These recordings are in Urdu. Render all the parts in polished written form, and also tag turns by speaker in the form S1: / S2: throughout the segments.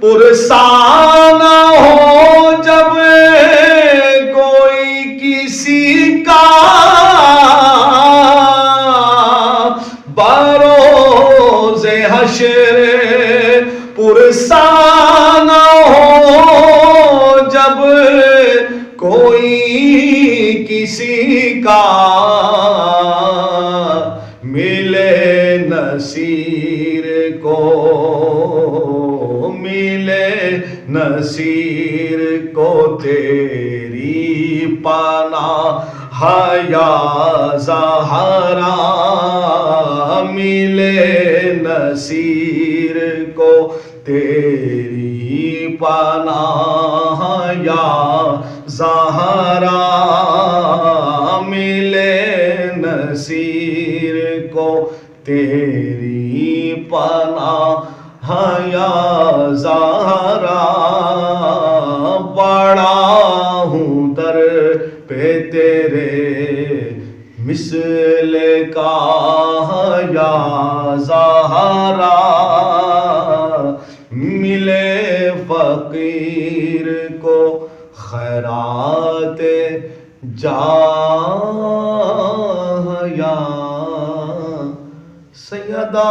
S1: پرسانہ ہو جب کوئی کسی کا بروز حشر پرسانہ ہو جب کوئی کسی کا ملے نصیر کو ملے نصیر کو تیری پناہ یا زہرا ملے نصیر کو تیری پناہ یا زہرا ملے نصیر کو تیری پناہ یا زہرا بڑا ہوں در پہ تیرے مثل کا یا زہرا ملے فقیر کو خیرات جاہ یا سیدہ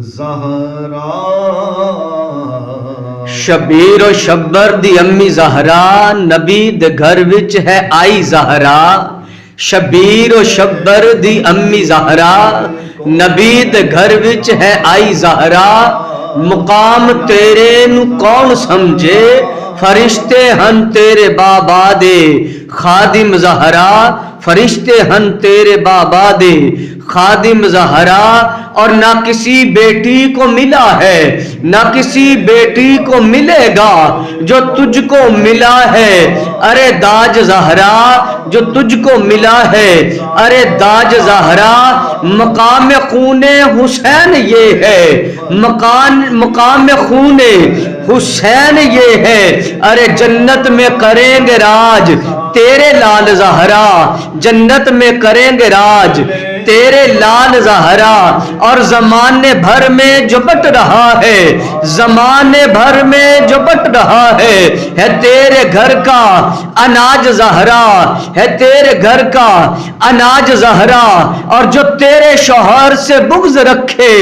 S1: زہرا
S2: شبیر و شبر دی امی زہرا نبی دے گھر وچ ہے آئی زہرا شبیر و شبر دی امی زہرا نبی دے گھر وچ ہے آئی زہرا مقام تیرے نو کون سمجھے فرشتے ہن تیرے بابا دے خادم زہرا فرشتے ہن تیرے بابا دے خادم زہرا اور نہ کسی بیٹی کو ملا ہے نہ کسی بیٹی کو ملے گا جو تجھ کو ملا ہے ارے داج زہرا جو تجھ کو ملا ہے ارے داج زہرا مقام خون حسین یہ ہے مقام خون حسین یہ ہے ارے جنت میں کریں گے راج تیرے لال زہرا جنت میں کریں گے راج تیرے لال زہرا اور زمانے بھر میں جو بٹ رہا ہے زمانے بھر میں جو بٹ رہا ہے تیرے گھر کا اناج زہرا ہے تیرے گھر کا اناج زہرا اور جو تیرے شوہر سے بغض رکھے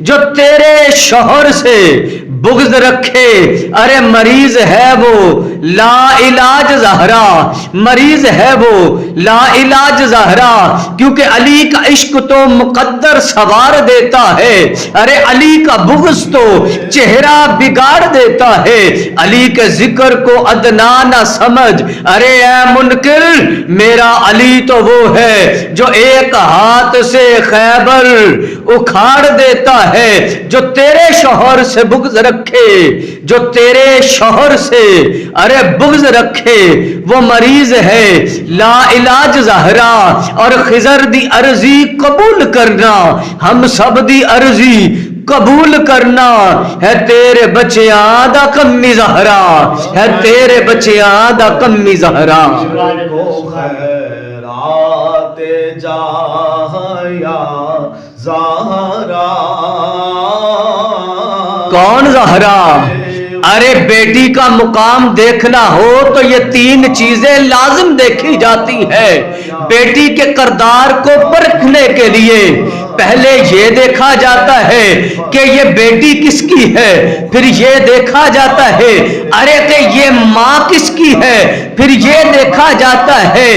S2: جو تیرے شوہر سے بغض رکھے ارے مریض ہے وہ لا علاج زہرا مریض ہے وہ لا علاج زہرا کیونکہ علی کا عشق تو مقدر سوار دیتا ہے ارے علی کا بغض تو چہرہ بگاڑ دیتا ہے علی کے ذکر کو ادنا نہ سمجھ ارے اے منکر میرا علی تو وہ ہے جو ایک ہاتھ سے خیبر اکھاڑ دیتا ہے جو تیرے شوہر سے بغض رکھے جو تیرے شوہر سے ارے بغض رکھے وہ مریض ہے لا علاج زہرا اور خضر دی عرضی قبول کرنا ہم سب دی عرضی قبول کرنا ہے تیرے بچیاں دا کمی زہرا ہے تیرے بچیاں دا کمی زہرا
S1: کو خیرات جاہ یا زہرا
S2: کون زہرا ارے بیٹی کا مقام دیکھنا ہو تو یہ تین چیزیں لازم دیکھی جاتی ہے بیٹی کے کردار کو پرکھنے کے لیے پہلے یہ دیکھا جاتا ہے کہ یہ بیٹی کس کی ہے پھر یہ دیکھا جاتا ہے ارے کہ یہ ماں کس کی ہے پھر یہ دیکھا جاتا ہے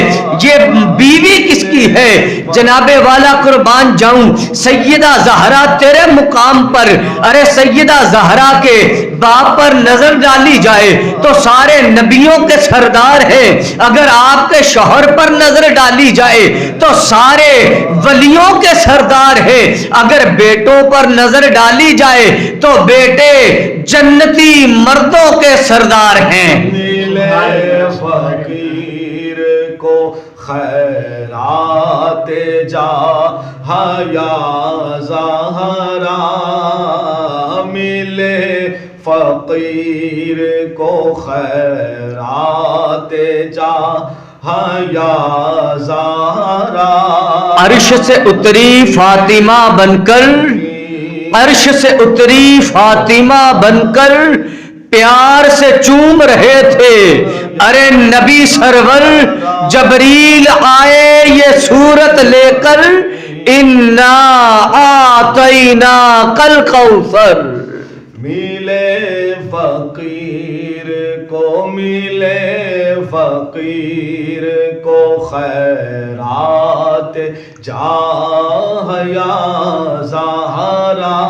S2: یہ بیوی کس کی ہے جناب والا قربان جاؤں سیدہ زہرا تیرے مقام پر ارے سیدہ زہرا کے باپ پر نظر ڈالی جائے تو سارے نبیوں کے سردار ہیں اگر آپ کے شوہر پر نظر ڈالی جائے تو سارے ولیوں کے سردار ہے اگر بیٹوں پر نظر ڈالی جائے تو بیٹے جنتی مردوں کے سردار ہیں
S1: ملے فقیر کو خیرات جاہ یا زہرا ملے فقیر کو خیرات جاہ یا زہرا
S2: عرش سے اتری فاطمہ بن کر عرش سے اتری فاطمہ بن کر پیار سے چوم رہے تھے. ارے نبی سرور جبریل آئے یہ صورت لے کر, انا آتینا کل کوثر.
S1: ملے فقیر کو, ملے فقیر کو خیرات جاہ یا زہرا.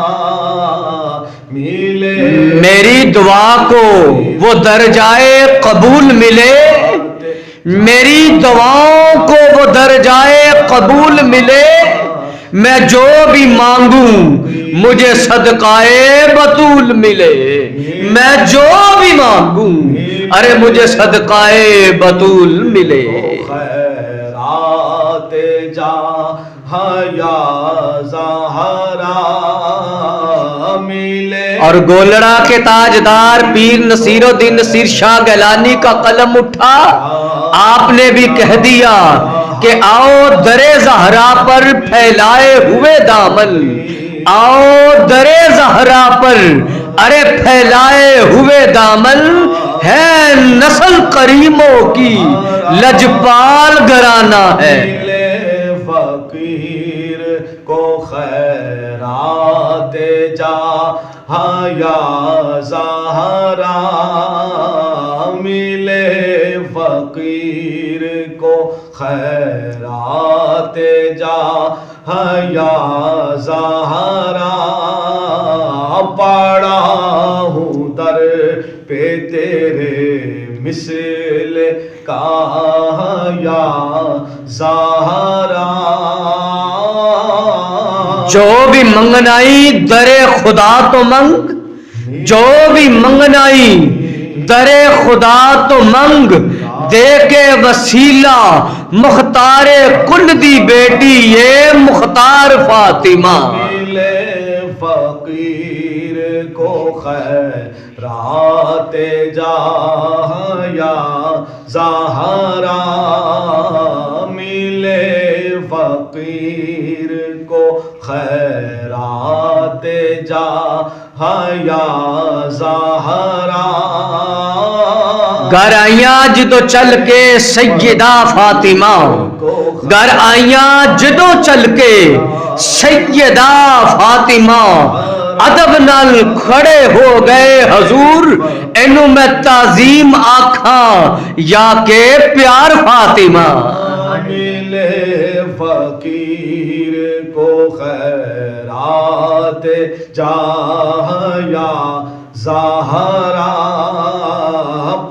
S1: ملے
S2: میری دعا کو وہ درجائے قبول ملے, میری دعاؤں کو وہ درجائے قبول ملے. میں جو بھی مانگوں مجھے صدقائے بطول ملے. میں جو بھی مانگوں ارے مجھے صدقائے بطول ملے.
S1: خیرات جاہ یا زہرا ملے.
S2: اور گولڑا کے تاجدار پیر نصیر الدین نصیر شاہ گیلانی کا قلم اٹھا, آپ نے بھی کہہ دیا کہ آؤ درے زہرا پر پھیلائے ہوئے دامن, آؤ درے زہرا پر ارے پھیلائے ہوئے دامن. ہے نسل کریموں کی لجپال گھرانہ ہے.
S1: ملے فقیر کو خیرات جاہ یا زہرا. ملے فقیر کو خیرات جاہ یا زہرا. پڑا ہوں در پہ تیرے مثل کا یا زہرا.
S2: جو بھی منگنائی درے خدا تو منگ, جو بھی منگنائی درے خدا تو منگ. دے کے وسیلہ مختار کل دی بیٹی یہ مختار فاطمہ.
S1: ملے فقیر کو خیرات جاہ یا زہرا. ملے فقیر کو خیرات جاہ یا زہرا.
S2: گھر آئیاں جدو چل کے سیدہ فاطمہ, گھر آئیاں جدو چل کے سیدہ فاطمہ. ادب نال کھڑے ہو گئے حضور, اینو میں تعظیم آکھاں یا کہ پیار فاطمہ.
S1: ملے فقیر کو خیرات جاہ یا زہرا.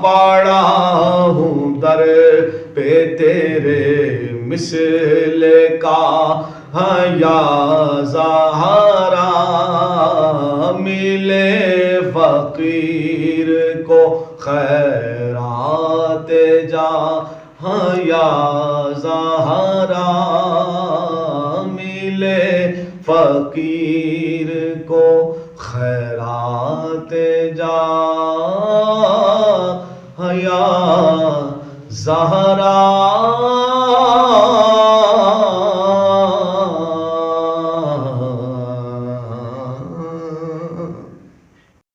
S1: پڑا ہوں در پہ تیرے مثل کا یا زہرا. ملے فقیر کو خیرات جاہ یا زہرا. ملے فقیر کو خیرات جاہ یا زہرا.